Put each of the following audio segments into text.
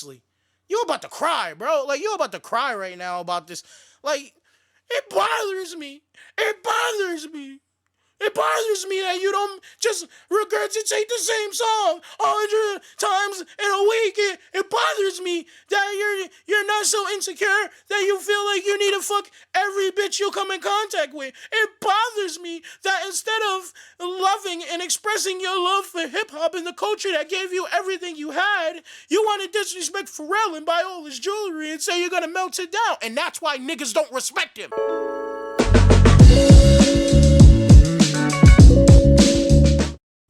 You about to cry, bro. Like, you about to cry right now about this. Like, it bothers me. It bothers me. It bothers me that you don't just regurgitate the same song 100 times in a week. It bothers me that you're not so insecure that you feel like you need to fuck every bitch you come in contact with. It bothers me that instead of loving and expressing your love for hip hop and the culture that gave you everything you had, you want to disrespect Pharrell and buy all his jewelry and say you're gonna melt it down, and that's why niggas don't respect him.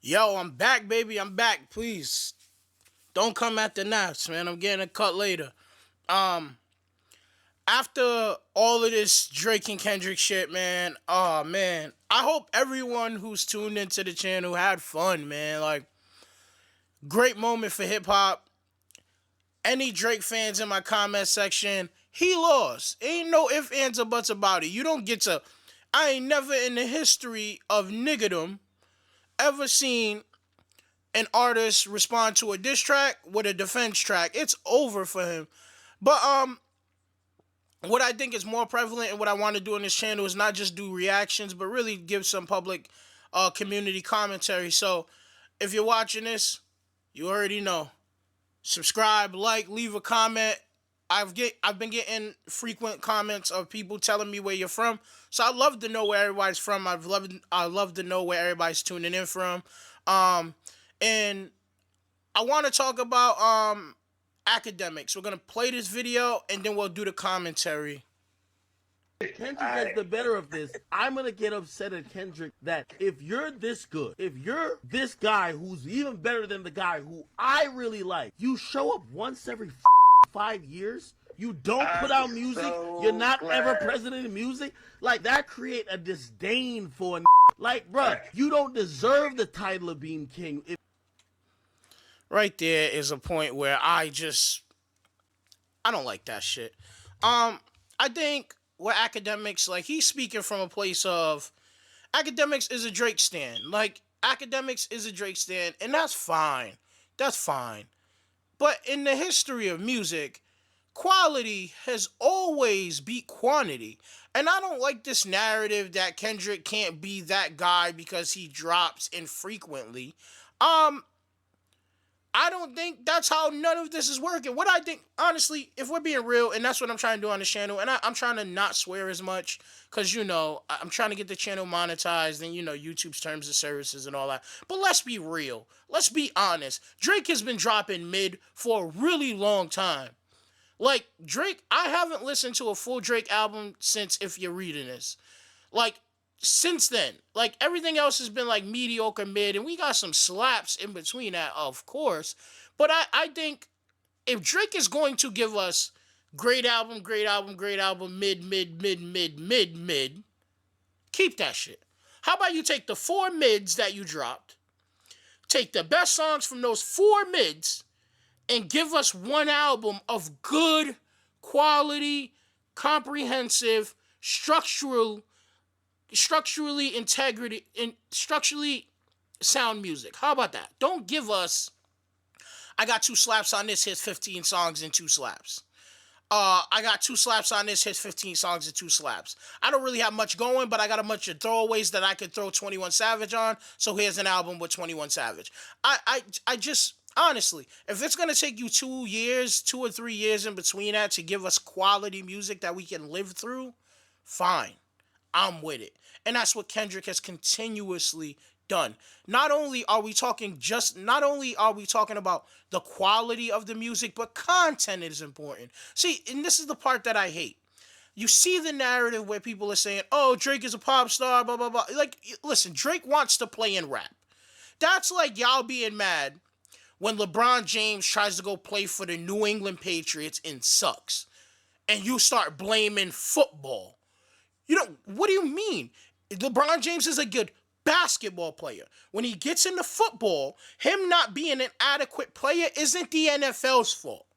Yo, I'm back, baby. I'm back. Please don't come at the Nats, man. I'm getting a cut later. Um, After all of this Drake and Kendrick shit, man. Oh man, I hope everyone who's tuned into the channel had fun, man. Like, great moment for hip hop. Any Drake fans in my comment section, he lost. Ain't no ifs, ands, or buts about it. You don't get to. I ain't never in the history of niggerdom ever seen an artist respond to a diss track with a defense track. It's over for him. But what I think is more prevalent and what I want to do on this channel is not just do reactions, but really give some public community commentary. So if you're watching this, you already know. Subscribe, like, leave a comment. I've been getting frequent comments of people telling me where you're from. So I'd love to know where everybody's from. I'd love to know where everybody's tuning in from. And I want to talk about academics. We're gonna play this video and then we'll do the commentary. Kendrick gets the better of this. I'm gonna get upset at Kendrick that if you're this good, if you're this guy who's even better than the guy who I really like, you show up once every 5 years, you don't put out music, you're not ever present in music, like that create a disdain for like, bruh, you don't deserve the title of being king. Right there is a point where I don't like that shit. I think with academics, like, he's speaking from a place of academics is a Drake stan. Like, academics is a Drake stan, and that's fine. That's fine. But in the history of music, quality has always beat quantity. And I don't like this narrative that Kendrick can't be that guy because he drops infrequently. I don't think that's how none of this is working. What I think, honestly, if we're being real, and that's what I'm trying to do on this channel, and I'm trying to not swear as much, because, I'm trying to get the channel monetized, and, YouTube's terms of services and all that. But let's be real. Let's be honest. Drake has been dropping mid for a really long time. Like, Drake, I haven't listened to a full Drake album since If You're Reading This. Like, since then, like, everything else has been like mediocre mid, and we got some slaps in between that, of course. But I think if Drake is going to give us great album, great album, great album, mid, keep that shit. How about you take the 4 mids that you dropped, take the best songs from those 4 mids, and give us one album of good, quality, comprehensive, structurally structurally sound music. How about that? Don't give us, I got 2 slaps on this, hits 15 songs and 2 slaps. I got 2 slaps on this, hits 15 songs and 2 slaps. I don't really have much going, but I got a bunch of throwaways that I could throw 21 Savage on, so here's an album with 21 Savage. I just, honestly, if it's going to take you 2 years, 2 or 3 years in between that to give us quality music that we can live through, fine. I'm with it. And that's what Kendrick has continuously done. Not only are we talking about the quality of the music, but content is important. See, and this is the part that I hate. You see the narrative where people are saying, oh, Drake is a pop star, blah, blah, blah. Like, listen, Drake wants to play in rap. That's like y'all being mad when LeBron James tries to go play for the New England Patriots and sucks. And you start blaming football. What do you mean? LeBron James is a good basketball player. When he gets into football, him not being an adequate player isn't the NFL's fault.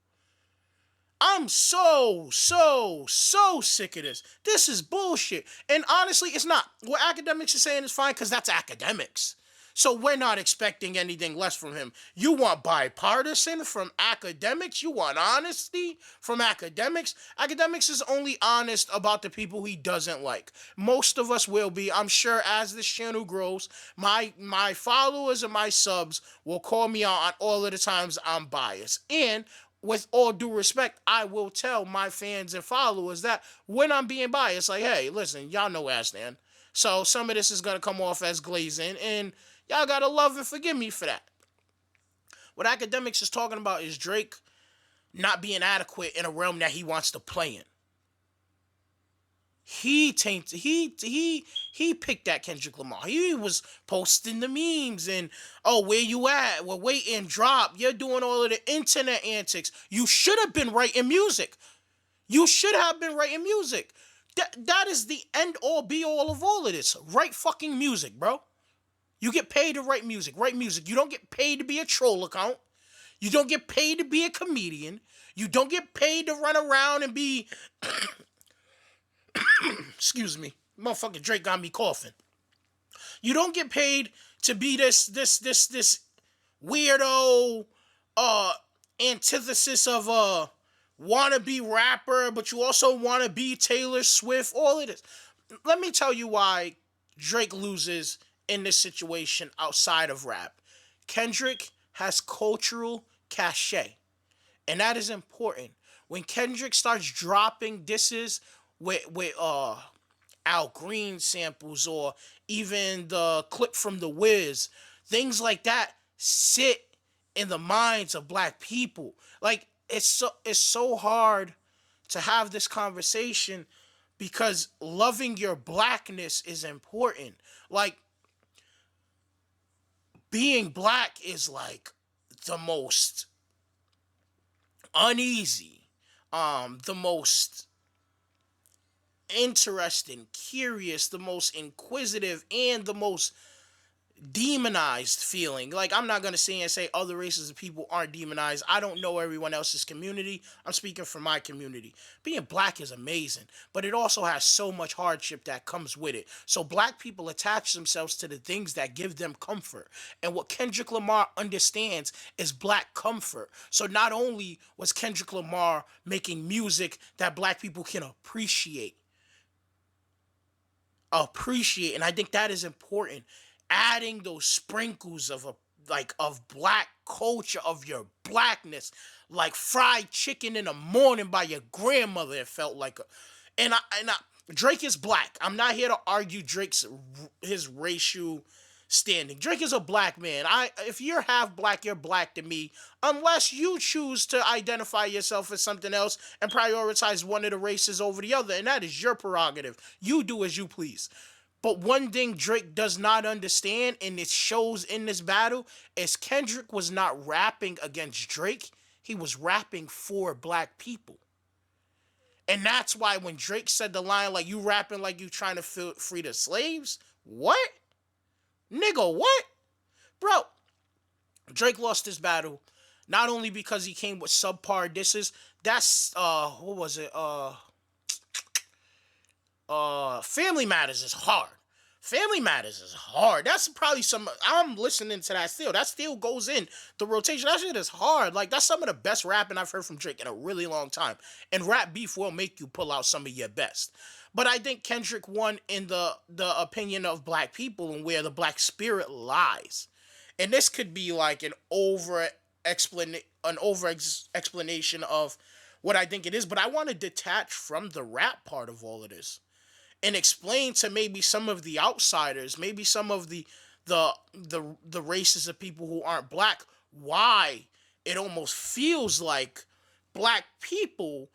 I'm so sick of this. This is bullshit. And honestly, it's not. What academics are saying is fine because that's academics. So we're not expecting anything less from him. You want bipartisan from Academics? You want honesty from Academics? Academics is only honest about the people he doesn't like. Most of us will be. I'm sure as this channel grows, my followers and my subs will call me out on all of the times I'm biased. And with all due respect, I will tell my fans and followers that when I'm being biased, like, hey, listen, y'all know where I stand. So some of this is going to come off as glazing, and y'all got to love and forgive me for that. What Academics is talking about is Drake not being adequate in a realm that he wants to play in. He picked that Kendrick Lamar. He was posting the memes and, oh, where you at? Well, wait and drop. You're doing all of the internet antics. You should have been writing music. You should have been writing music. That is the end all be all of all of this. Write fucking music, bro. You get paid to write music. Write music. You don't get paid to be a troll account. You don't get paid to be a comedian. You don't get paid to run around and be... Excuse me. Motherfucking Drake got me coughing. You don't get paid to be this weirdo antithesis of a wannabe rapper, but you also want to be Taylor Swift, all of this. Let me tell you why Drake loses in this situation outside of rap. Kendrick has cultural cachet, and that is important. When Kendrick starts dropping disses with Al Green samples or even the clip from The Wiz, things like that sit in the minds of black people. Like, it's so hard to have this conversation because loving your blackness is important. Like, being black is like the most uneasy, the most interesting, curious, the most inquisitive, and the most demonized feeling. Like, I'm not going to sit and say other races of people aren't demonized. I don't know everyone else's community. I'm speaking for my community. Being black is amazing, but it also has so much hardship that comes with it. So black people attach themselves to the things that give them comfort. And what Kendrick Lamar understands is black comfort. So not only was Kendrick Lamar making music that black people can appreciate, and I think that is important. Adding those sprinkles of black culture, of your blackness, like fried chicken in the morning by your grandmother. It felt like Drake is black. I'm not here to argue his racial standing. Drake is a black man. If you're half black, you're black to me, unless you choose to identify yourself as something else and prioritize one of the races over the other, and that is your prerogative. You do as you please. But one thing Drake does not understand, and it shows in this battle, is Kendrick was not rapping against Drake. He was rapping for black people. And that's why when Drake said the line, like, you rapping like you trying to free the slaves? What? Nigga, what? Bro, Drake lost this battle not only because he came with subpar disses. That's, what was it? Family Matters is hard. Family Matters is hard. That's probably I'm listening to that still. That still goes in the rotation. That shit is hard. Like, that's some of the best rapping I've heard from Drake in a really long time. And rap beef will make you pull out some of your best. But I think Kendrick won in the opinion of black people and where the black spirit lies. And this could be like an over explanation of what I think it is. But I want to detach from the rap part of all of this and explain to maybe some of the outsiders, maybe some of the races of people who aren't black, why it almost feels like black people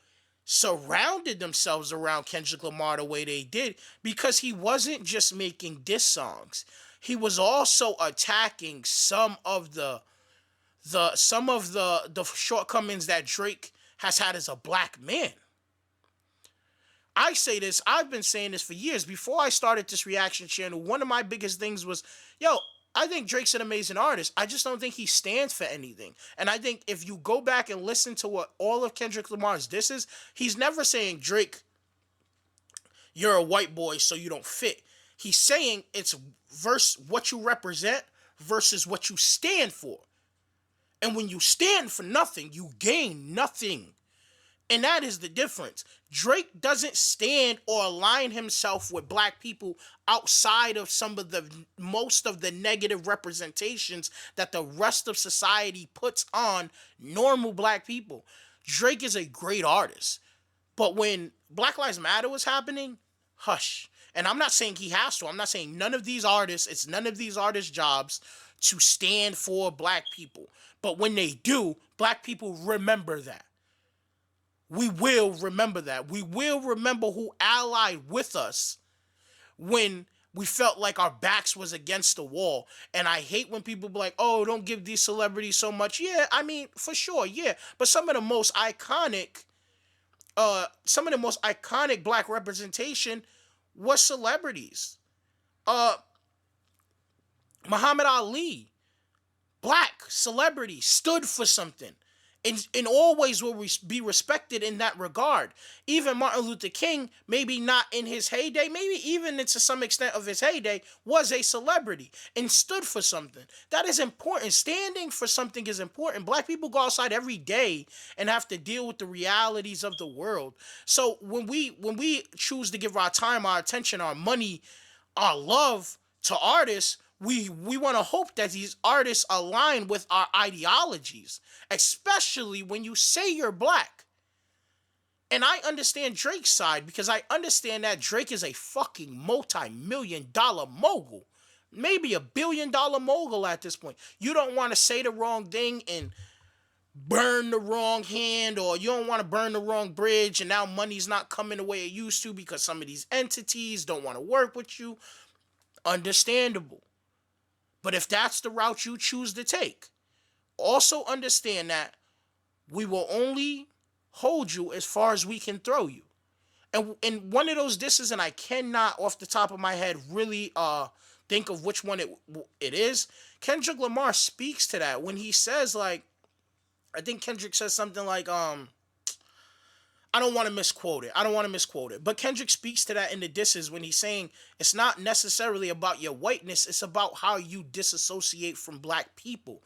surrounded themselves around Kendrick Lamar the way they did, because he wasn't just making diss songs. He was also attacking some of the shortcomings that Drake has had as a black man. I say this, I've been saying this for years. Before I started this reaction channel, one of my biggest things was, I think Drake's an amazing artist. I just don't think he stands for anything. And I think if you go back and listen to what all of Kendrick Lamar's disses, he's never saying, Drake, you're a white boy, so you don't fit. He's saying it's what you represent versus what you stand for. And when you stand for nothing, you gain nothing. And that is the difference. Drake doesn't stand or align himself with black people outside of most of the negative representations that the rest of society puts on normal black people. Drake is a great artist. But when Black Lives Matter was happening, hush. And I'm not saying he has to. I'm not saying it's none of these artists' jobs to stand for black people. But when they do, black people remember that. We will remember that. We will remember who allied with us when we felt like our backs was against the wall. And I hate when people be like, oh, don't give these celebrities so much. Yeah, I mean, for sure, yeah. But some of the most iconic black representation was celebrities. Muhammad Ali, black celebrity, stood for something. And always will be respected in that regard. Even Martin Luther King, maybe not in his heyday, maybe even to some extent of his heyday, was a celebrity and stood for something. That is important. Standing for something is important. Black people go outside every day and have to deal with the realities of the world. So when we choose to give our time, our attention, our money, our love to artists, we want to hope that these artists align with our ideologies, especially when you say you're black. And I understand Drake's side because I understand that Drake is a fucking multi-million-dollar mogul. Maybe $1 billion mogul at this point. You don't want to say the wrong thing and burn the wrong hand, or you don't want to burn the wrong bridge and now money's not coming the way it used to because some of these entities don't want to work with you. Understandable. But if that's the route you choose to take, also understand that we will only hold you as far as we can throw you. And one of those disses, and I cannot off the top of my head really think of which one it is, Kendrick Lamar speaks to that when he says, like, I think Kendrick says something like, I don't want to misquote it. But Kendrick speaks to that in the disses when he's saying it's not necessarily about your whiteness. It's about how you disassociate from black people,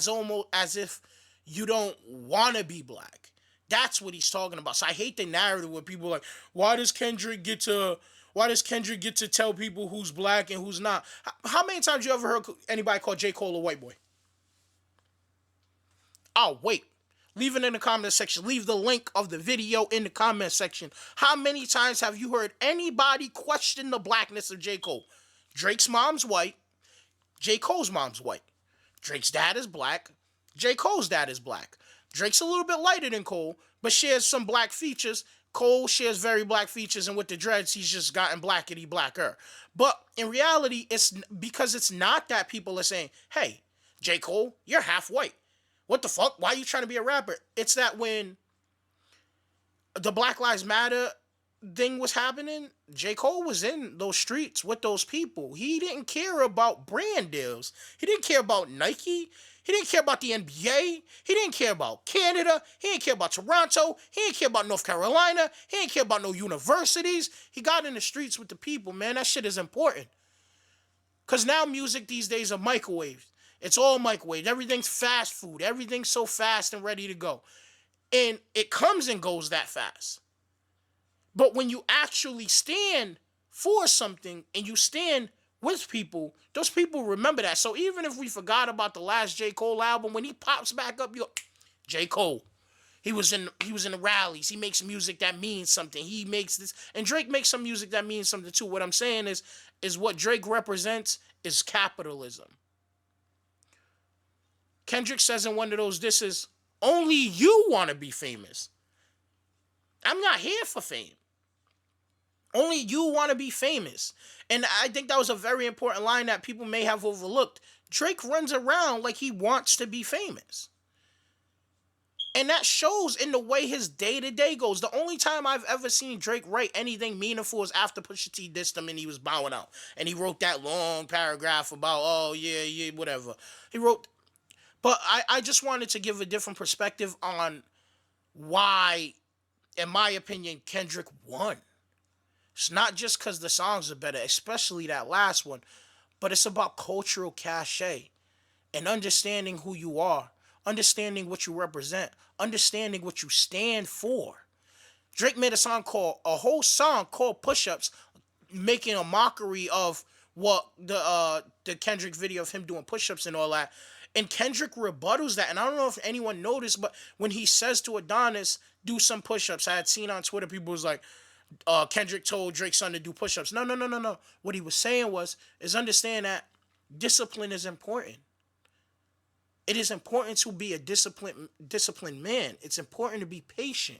almost as if you don't want to be black. That's what he's talking about. So I hate the narrative where people are like, why does Kendrick get to tell people who's black and who's not? How many times you ever heard anybody call J. Cole a white boy? Oh, wait. Leave it in the comment section. Leave the link of the video in the comment section. How many times have you heard anybody question the blackness of J. Cole? Drake's mom's white. J. Cole's mom's white. Drake's dad is black. J. Cole's dad is black. Drake's a little bit lighter than Cole, but shares some black features. Cole shares very black features, and with the dreads, he's just gotten blackety blacker. But in reality, it's because it's not that people are saying, hey, J. Cole, you're half white. What the fuck? Why are you trying to be a rapper? It's that when the Black Lives Matter thing was happening, J. Cole was in those streets with those people. He didn't care about brand deals. He didn't care about Nike. He didn't care about the NBA. He didn't care about Canada. He didn't care about Toronto. He didn't care about North Carolina. He didn't care about no universities. He got in the streets with the people, man. That shit is important. Because now music these days are microwaved. It's all microwave. Everything's fast food. Everything's so fast and ready to go. And it comes and goes that fast. But when you actually stand for something and you stand with people, those people remember that. So even if we forgot about the last J. Cole album, when he pops back up, J. Cole. He was in the rallies. He makes music that means something. He makes this. And Drake makes some music that means something too. What I'm saying is what Drake represents is capitalism. Kendrick says in one of those disses, only you want to be famous. I'm not here for fame. Only you want to be famous. And I think that was a very important line that people may have overlooked. Drake runs around like he wants to be famous. And that shows in the way his day-to-day goes. The only time I've ever seen Drake write anything meaningful is after Pusha T dissed him and he was bowing out. And he wrote that long paragraph about, oh, yeah, whatever. But I just wanted to give a different perspective on why, in my opinion, Kendrick won. It's not just because the songs are better, especially that last one, but it's about cultural cachet. and understanding who you are, understanding what you represent, understanding what you stand for. Drake made a whole song called Push-Ups, making a mockery of what the Kendrick video of him doing push-ups and all that. And Kendrick rebuttals that. And I don't know if anyone noticed, but when he says to Adonis, do some push-ups, I had seen on Twitter, people was like, Kendrick told Drake's son to do push-ups. No. What he was saying is understand that discipline is important. It is important to be a disciplined man. It's important to be patient.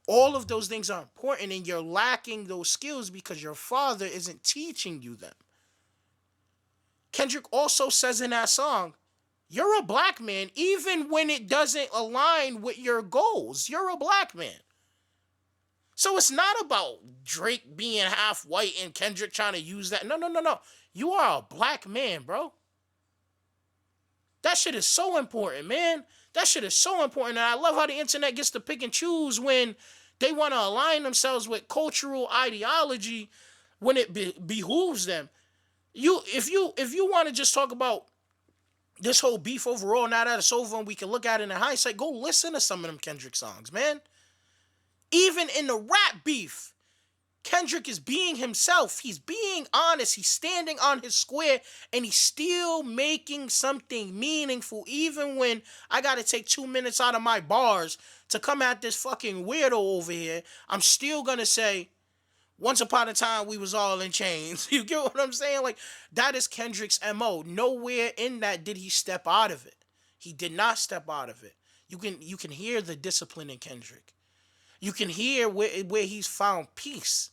All of those things are important, and you're lacking those skills because your father isn't teaching you them. Kendrick also says in that song, you're a black man, even when it doesn't align with your goals. You're a black man. So it's not about Drake being half white and Kendrick trying to use that. No. You are a black man, bro. That shit is so important, man. That shit is so important. And I love how the internet gets to pick and choose when they want to align themselves with cultural ideology when it behooves them. If you want to just talk about this whole beef overall, now that it's over and we can look at it in hindsight, go listen to some of them Kendrick songs, man. Even in the rap beef, Kendrick is being himself. He's being honest. He's standing on his square, and he's still making something meaningful, even when I got to take 2 minutes out of my bars to come at this fucking weirdo over here. I'm still going to say, once upon a time, we was all in chains. You get what I'm saying? Like, that is Kendrick's MO. Nowhere in that did he step out of it. He did not step out of it. You can hear the discipline in Kendrick. You can hear where he's found peace.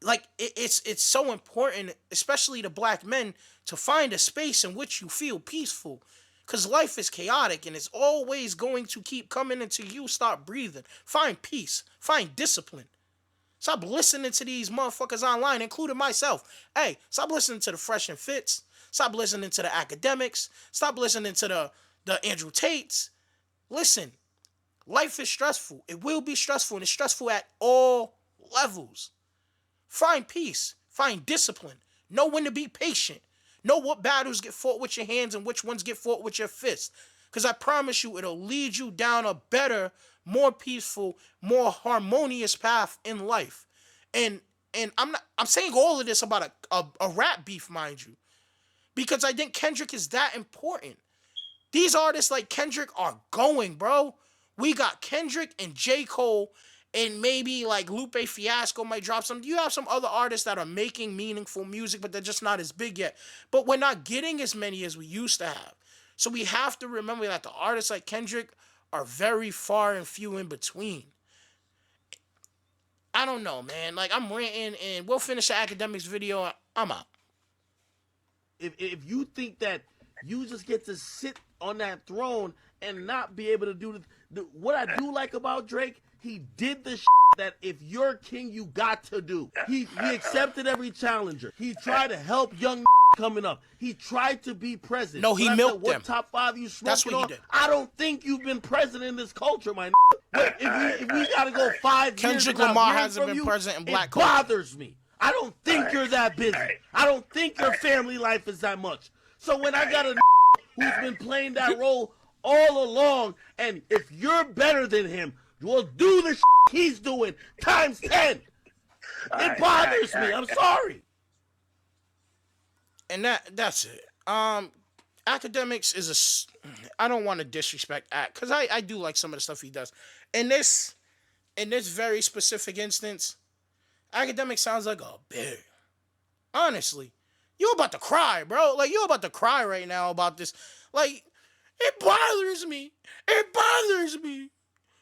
Like, it's so important, especially to black men, to find a space in which you feel peaceful. Because life is chaotic, and it's always going to keep coming until you start breathing. Find peace. Find discipline. Stop listening to these motherfuckers online, including myself. Hey, stop listening to the Fresh and Fits. Stop listening to the Academics. Stop listening to the Andrew Tates. Listen, life is stressful. It will be stressful, and it's stressful at all levels. Find peace. Find discipline. Know when to be patient. Know what battles get fought with your hands and which ones get fought with your fists. Because I promise you, it'll lead you down a better, more peaceful, more harmonious path in life. And I'm saying all of this about a rap beef, mind you, because I think Kendrick is that important. These artists like Kendrick are going, bro. We got Kendrick and J. Cole, and maybe like Lupe Fiasco might drop some. You have some other artists that are making meaningful music, but they're just not as big yet. But we're not getting as many as we used to have. So we have to remember that the artists like Kendrick are very far and few in between. I don't know, man. Like, I'm ranting, and we'll finish the Academics video. I'm out. If you think that you just get to sit on that throne and not be able to do what I do like about Drake, he did the that if you're king, you got to do. He accepted every challenger. He tried to help young coming up. He tried to be president. No, he milked them. What top 5 you smoking That's what he on? did. I don't think you've been president in this culture, my if we gotta go 5 years Kendrick Lamar hasn't from been you, president in black it culture. bothers me. I don't think you're that busy. I don't think your family life is that much. So when I got a who's been playing that role all along, and if you're better than him, well, do the he's doing times 10. It bothers me. I'm sorry. And that's it. Academics is I don't want to disrespect Act, because I do like some of the stuff he does. In this very specific instance, Academics sounds like a bear. Honestly. You about to cry, bro. Like, you about to cry right now about this. Like, it bothers me. It bothers me.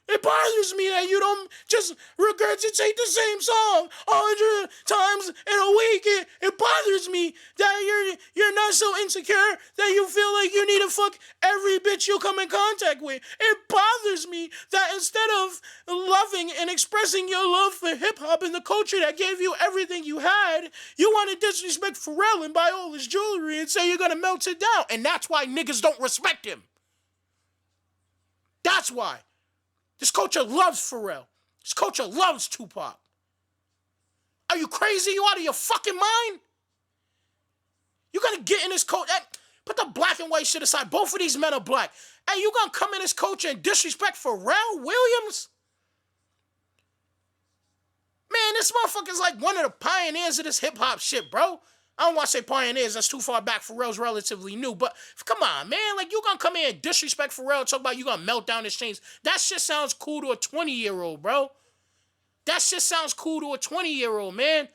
It bothers me that you don't just regurgitate the same song 100 times in a week. It bothers me that you're not so insecure that you feel like you need to fuck every bitch you come in contact with. It bothers me that instead of loving and expressing your love for hip-hop and the culture that gave you everything you had, you want to disrespect Pharrell and buy all his jewelry and say you're going to melt it down. And that's why niggas don't respect him. That's why. This culture loves Pharrell. This culture loves Tupac. Are you crazy? You out of your fucking mind? You gotta get in this culture. Put the black and white shit aside. Both of these men are black. Hey, you gonna come in as coach and disrespect Pharrell Williams? Man, this motherfucker's like one of the pioneers of this hip-hop shit, bro. I don't want to say pioneers. That's too far back. Pharrell's relatively new. But come on, man. Like, you gonna come in and disrespect Pharrell and talk about you gonna melt down his chains. That shit sounds cool to a 20-year-old, bro. That shit sounds cool to a 20-year-old, man.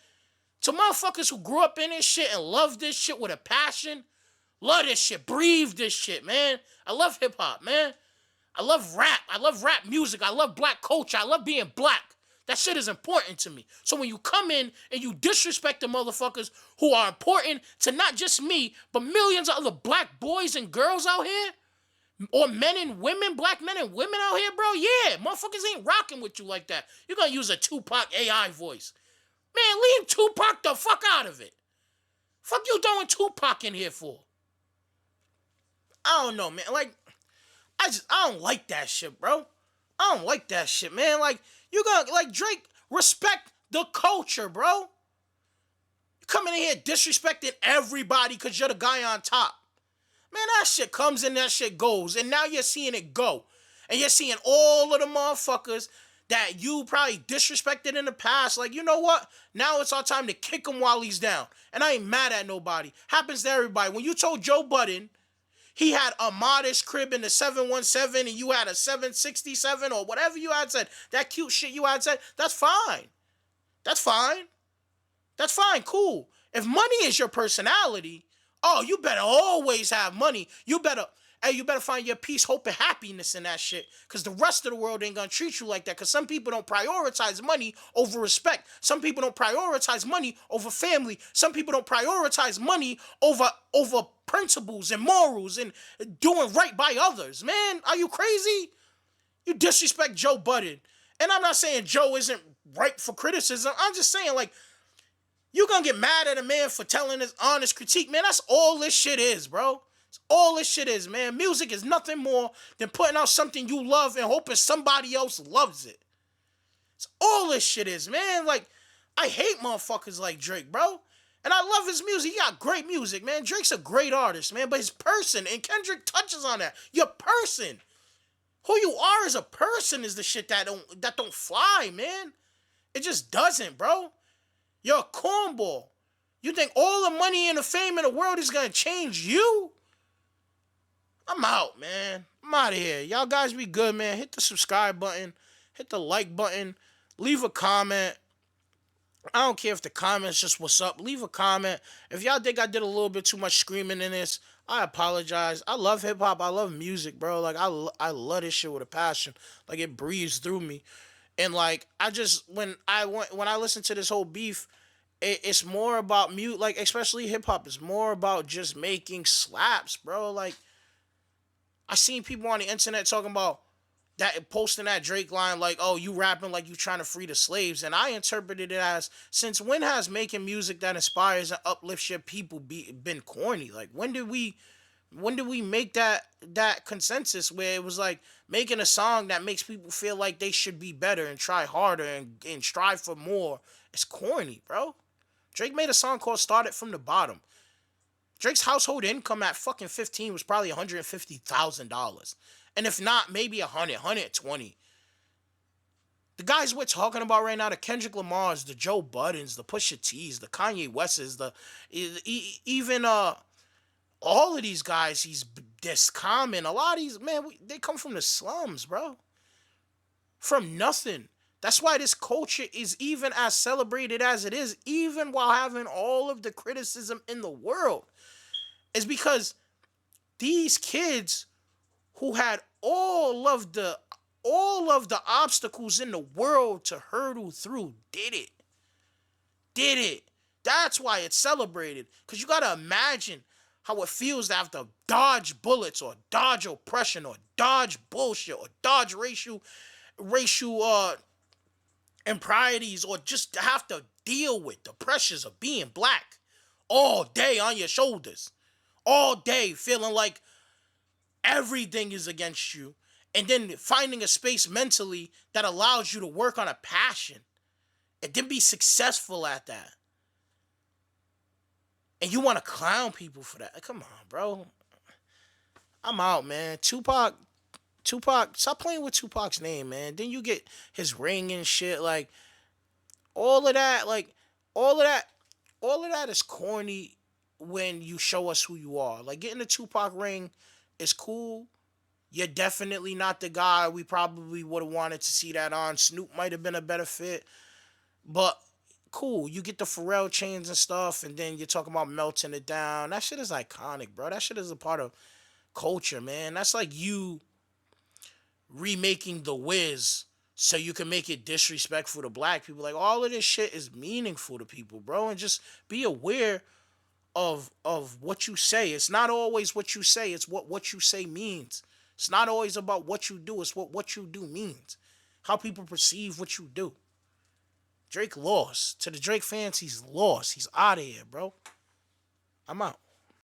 To motherfuckers who grew up in this shit and love this shit with a passion, love this shit, breathe this shit, man. I love hip-hop, man. I love rap. I love rap music. I love black culture. I love being black. That shit is important to me. So when you come in and you disrespect the motherfuckers who are important to not just me, but millions of other black boys and girls out here, or men and women, black men and women out here, bro, yeah, motherfuckers ain't rocking with you like that. You're gonna use a Tupac AI voice. Man, leave Tupac the fuck out of it. Fuck you throwing Tupac in here for? I don't know, man. Like, I don't like that shit, bro. I don't like that shit, man. Like, you gonna, like, Drake, respect the culture, bro. You coming in here disrespecting everybody because you're the guy on top. Man, that shit comes and that shit goes. And now you're seeing it go. And you're seeing all of the motherfuckers that you probably disrespected in the past. Like, you know what? Now it's our time to kick him while he's down. And I ain't mad at nobody. Happens to everybody. When you told Joe Budden he had a modest crib in the 717 and you had a 767 or whatever you had said, that cute shit you had said, that's fine. That's fine. That's fine, cool. If money is your personality, oh, you better always have money. You better find your peace, hope, and happiness in that shit. Because the rest of the world ain't gonna treat you like that. Because some people don't prioritize money over respect. Some people don't prioritize money over family. Some people don't prioritize money over principles and morals and doing right by others. Man, are you crazy? You disrespect Joe Budden. And I'm not saying Joe isn't right for criticism. I'm just saying, like, you gonna get mad at a man for telling his honest critique. Man, that's all this shit is, bro. It's all this shit is, man. Music is nothing more than putting out something you love and hoping somebody else loves it. It's all this shit is, man. Like, I hate motherfuckers like Drake, bro. And I love his music. He got great music, man. Drake's a great artist, man. But his person, and Kendrick touches on that. Your person. Who you are as a person is the shit that don't fly, man. It just doesn't, bro. You're a cornball. You think all the money and the fame in the world is gonna change you? I'm out, man. I'm out of here. Y'all guys be good, man. Hit the subscribe button. Hit the like button. Leave a comment. I don't care if the comment's just what's up. Leave a comment. If y'all think I did a little bit too much screaming in this, I apologize. I love hip-hop. I love music, bro. Like, I love this shit with a passion. Like, it breathes through me. And, like, when I listen to this whole beef, it's more about mute, like, especially hip-hop. It's more about just making slaps, bro. Like, I seen people on the internet talking about that, posting that Drake line like, oh, you rapping like you trying to free the slaves. And I interpreted it as, since when has making music that inspires and uplifts your people been corny? Like, when did we make that consensus where it was like making a song that makes people feel like they should be better and try harder and strive for more? It's corny, bro. Drake made a song called Started From the Bottom. Drake's household income at fucking 15 was probably $150,000. And if not, maybe 120. The guys we're talking about right now, the Kendrick Lamars, the Joe Buddens, the Pusha T's, the Kanye Wests, even all of these guys, this Common, a lot of these, man, they come from the slums, bro. From nothing. That's why this culture is even as celebrated as it is, even while having all of the criticism in the world. Is because these kids who had all of the obstacles in the world to hurdle through did it. That's why it's celebrated. Because you got to imagine how it feels to have to dodge bullets or dodge oppression or dodge bullshit or dodge racial improprieties, or just to have to deal with the pressures of being black all day on your shoulders. All day feeling like everything is against you, and then finding a space mentally that allows you to work on a passion and then be successful at that. And you want to clown people for that. Come on, bro. I'm out, man. Stop playing with Tupac's name, man. Then you get his ring and shit. Like all of that, all of that, all of that is corny when you show us who you are. Like getting the Tupac ring is cool. You're definitely not the guy we probably would have wanted to see that on. Snoop might have been a better fit, but cool. You get the Pharrell chains and stuff, and then you're talking about melting it down. That shit is iconic, bro. That shit is a part of culture, man. That's like you remaking The Wiz so you can make it disrespectful to black people. Like all of this shit is meaningful to people, bro. And just be aware of what you say. It's not always what you say, it's what you say means. It's not always about what you do, it's what you do means. How people perceive what you do. Drake lost. To the Drake fans, he's lost. He's out of here, bro. I'm out.